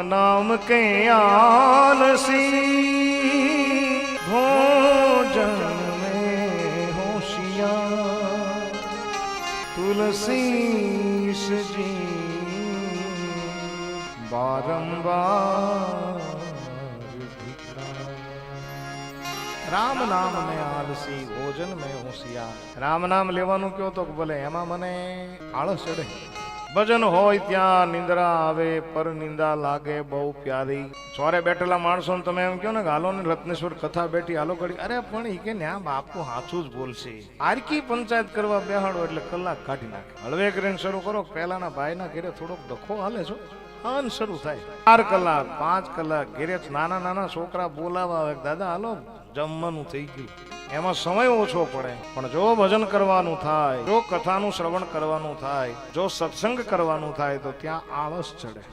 नाम के आलसी भोजन में होशियार तुलसी जी बारंबार राम नाम में आलसी भोजन में होशियार। राम नाम लेवानुं क्यों तो बोले एमां मने आळस चढ़े। भजन होय त्यां निंद्रा आवे पर निंदा लागे बहु प्यारी। सवारे बैठेला माणसों ने तमे एम कहो ने हालो ने रत्नेश्वर कथा बैठी हालो घड़ी। अरे पण ई के न्या बापू हाचुं ज बोलशे। आरकी पंचायत करवा बेहाडो એટલે કલાક કાઢી નાખે। હળવે કરીને શરૂ કરો। પહેલાના ભાઈના ઘરે થોડોક ડખો હાલે છો અન શરૂ થાય 4 કલાક 5 કલાક ઘરે નાના નાના છોકરા બોલાવા આવે દાદા હાલો જમવાનું થઈ ગયું। એમાં સમય ઓછો પડે પણ જો ભજન કરવાનું થાય જો કથાનું શ્રવણ કરવાનું થાય જો સત્સંગ કરવાનું થાય તો ત્યાં આળસ ચડે।